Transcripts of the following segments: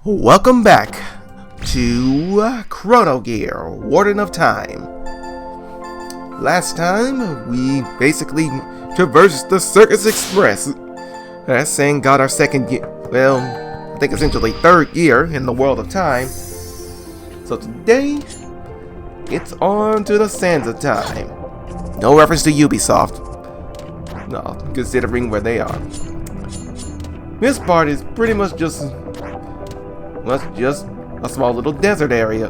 Welcome back to Chrono Gear, Warden of Time. Last time, we basically traversed the Circus Express. That saying got our second year, well, I think essentially third year in the world of time. So today, it's on to the sands of time. No reference to Ubisoft. No, considering where they are. This part is pretty much just a small little desert area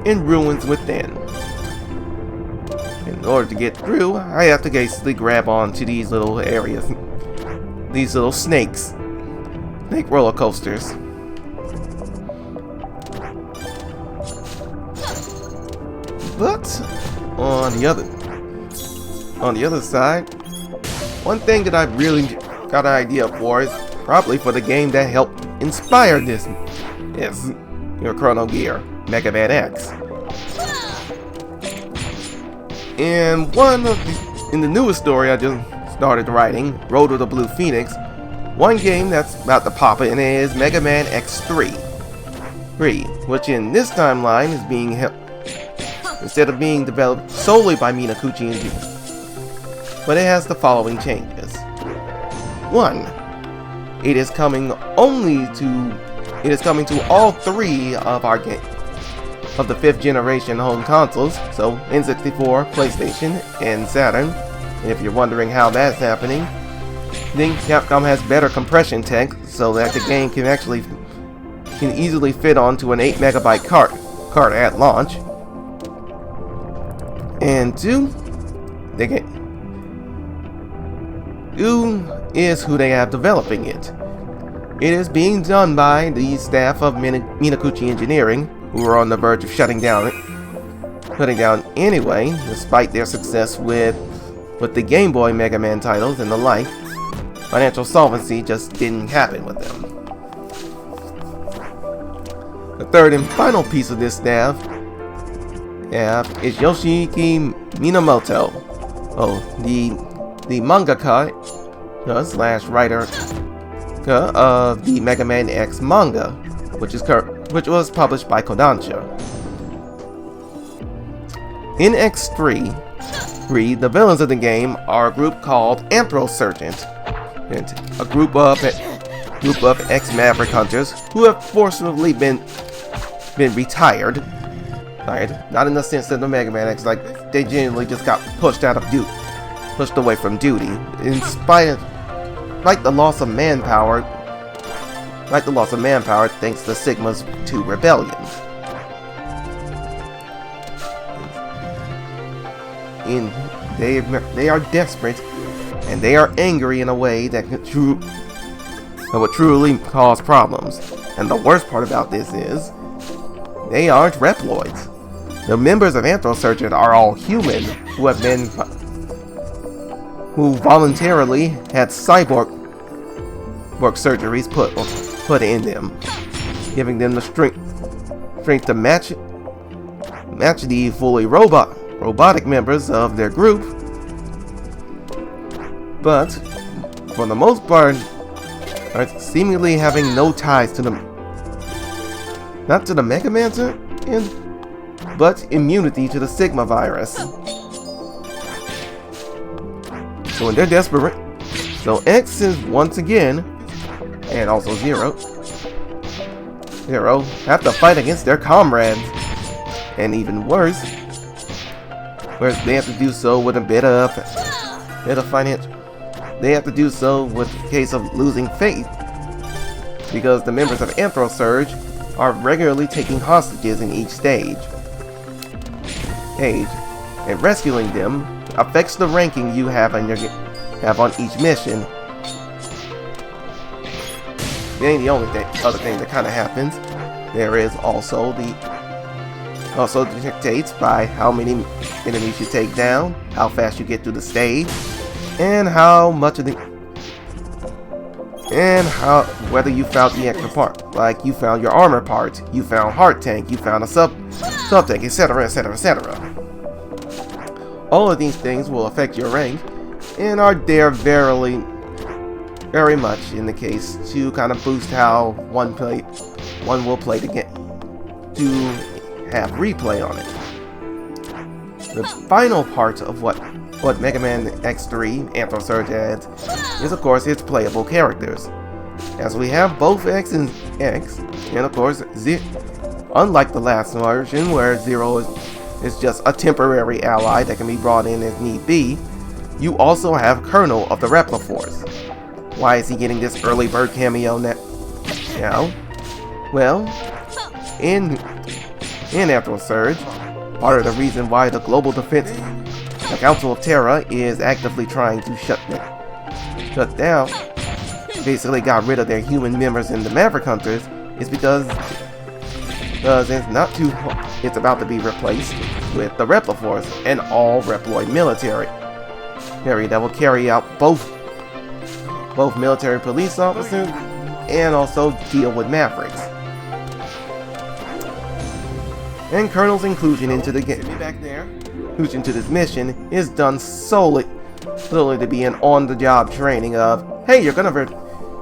in ruins within. In order to get through, I have to basically grab onto these little areas, these little snake roller coasters. But on the other side, one thing that I really got an idea for is probably for the game that helped inspire this is your Chrono Gear, Mega Man X. In the newest story I just started writing, Road to the Blue Phoenix, one game that's about to pop in is Mega Man X3, which in this timeline is being instead of being developed solely by Minakuchi Engineering. But it has the following changes. 1. It is coming to all three of our games of the 5th generation home consoles, so N64, PlayStation, and Saturn. And if you're wondering how that's happening, then Capcom has better compression tech so that the game can easily fit onto an 8 megabyte cart at launch. And 2 is who they have developing it. It is being done by the staff of Minakuchi Engineering, who are on the verge of shutting down anyway, despite their success with the Game Boy Mega Man titles and the like. Financial solvency just didn't happen with them. The third and final piece of this staff is Yoshiki Minamoto, the mangaka slash writer of the Mega Man X manga, which was published by Kodansha. In X3, the villains of the game are a group called Anthrosurgent, a group of ex-Maverick hunters who have forcibly been retired. Not in the sense that the Mega Man X, like they genuinely just got pushed away from duty, in spite of the loss of manpower thanks to Sigma's 2 rebellions. They are desperate, and they are angry in a way that would truly cause problems. And the worst part about this is, they aren't Reploids. The members of Anthrosurgent are all human who voluntarily had cyborg surgeries put in them, giving them the strength to match the fully robotic members of their group. But for the most part, are seemingly having no ties to them, not to the Mega Man but immunity to the Sigma virus. So when they're desperate, so X is once again, and also Zero have to fight against their comrades, and even worse, whereas they have to do so with a bit of finance. They have to do so with a case of losing faith, because the members of Anthrosurge are regularly taking hostages in each stage, and rescuing them affects the ranking you have on each mission. It ain't the only other thing that kind of happens. There is also dictates by how many enemies you take down, how fast you get through the stage, and whether you found the extra part, like you found your armor part, you found heart tank, you found a sub tank, etc., etc., etc. All of these things will affect your rank, and are very much in the case to kind of boost how one will play the game, to have replay on it. The final part of what Mega Man X3 Anthro Surge adds is, of course, its playable characters, as we have both X and X, and of course unlike the last version where Zero is just a temporary ally that can be brought in as need be, you also have Chrono of the Repla Force. Why is he getting this early bird cameo now? Well, in Anthro Surge, part of the reason why the Global Defense, the Council of Terra, is actively trying to shut down, basically got rid of their human members in the Maverick Hunters, is because it's about to be replaced with the Repla Force, an all Reploid military that will carry out both military police officers and also deal with Mavericks. And Colonel's inclusion into the game, inclusion to this mission, is done solely to be an on-the-job training of, hey, you're gonna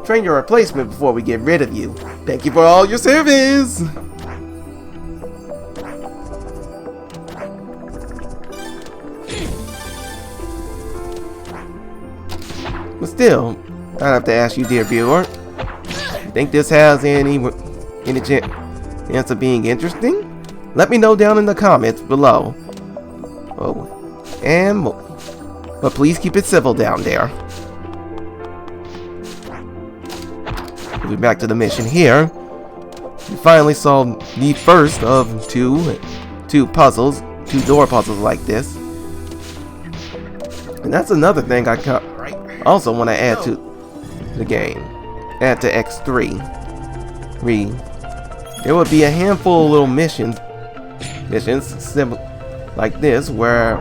train your replacement before we get rid of you. Thank you for all your service! But still, I have to ask you, dear viewer, you think this has any chance of being interesting? Let me know down in the comments below. But please keep it civil down there. Moving back to the mission here, we finally solved the first of two puzzles, two door puzzles like this. And that's another thing I also want to add to the game. Add to X3. There would be a handful of little missions like this, where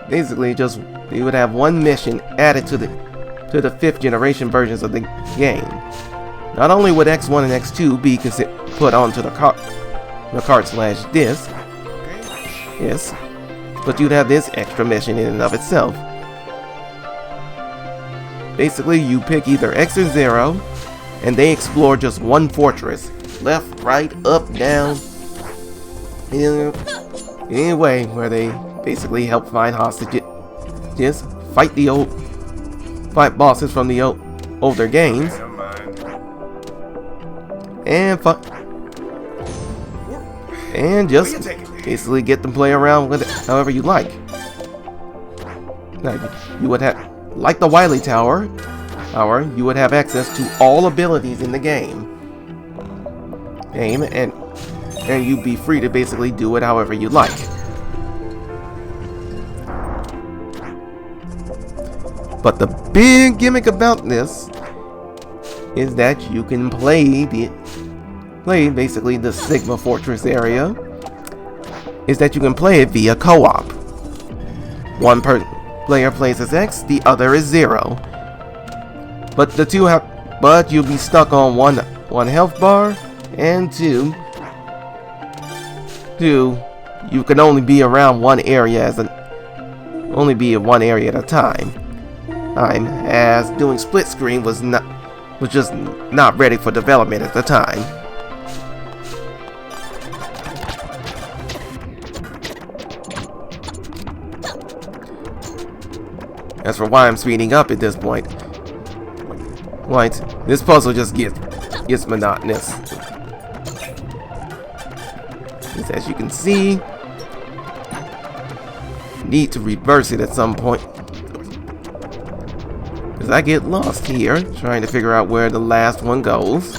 basically just you would have one mission added to the 5th generation versions of the game. Not only would X1 and X2 be put onto the cart/disc, yes, but you'd have this extra mission in and of itself. Basically, you pick either X or Zero, and they explore just one fortress. Left, right, up, down, any way where they basically help find hostages, fight bosses from the older games, and just basically get them play around with it however you like. Now, you would have, like the Wily Tower, you would have access to all abilities in the game. And you'd be free to basically do it however you like. But the big gimmick about this is that you can play basically the Sigma Fortress area, is that you can play it via co-op. One player plays as X, the other is Zero. But you'll be stuck on one health bar, and two, you can only be around one area at a time. As doing split screen was just not ready for development at the time. As for why I'm speeding up at this point, this puzzle just gets monotonous. As you can see, need to reverse it at some point, because I get lost here trying to figure out where the last one goes.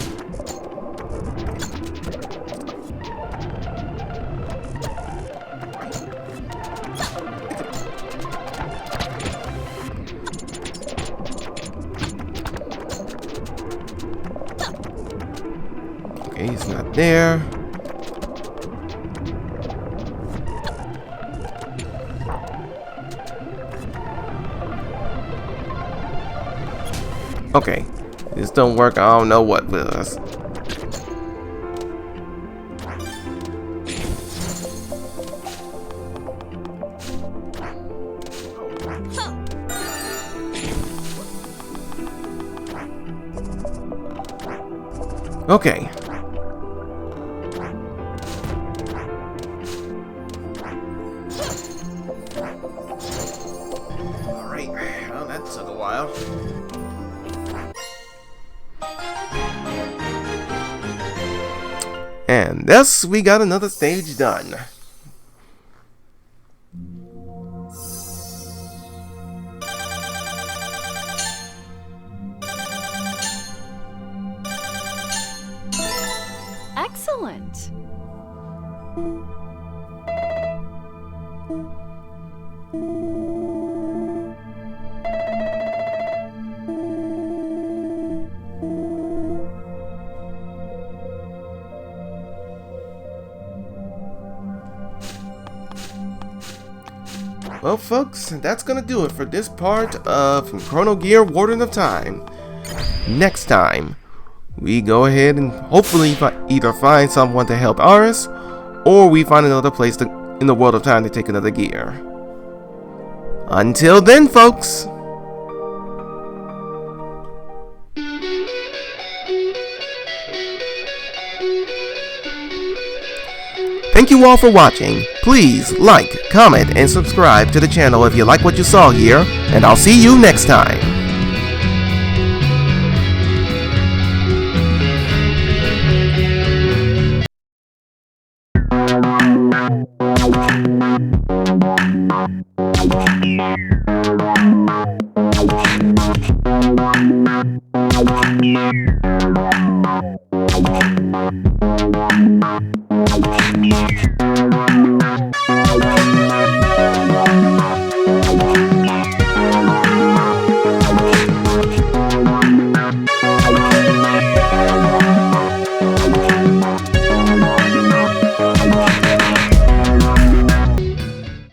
Okay, he's not there. Okay, this don't work. I don't know what does. Okay. Alright, well, that took a while. And thus, we got another stage done. Excellent. Well, folks, that's gonna do it for this part of Chrono Gear Warden of Time. Next time, we go ahead and hopefully either find someone to help Aris, or we find another place in the world of time to take another gear. Until then, folks! Thank you all for watching. Please like, comment, and subscribe to the channel if you like what you saw here, and I'll see you next time. Yeah.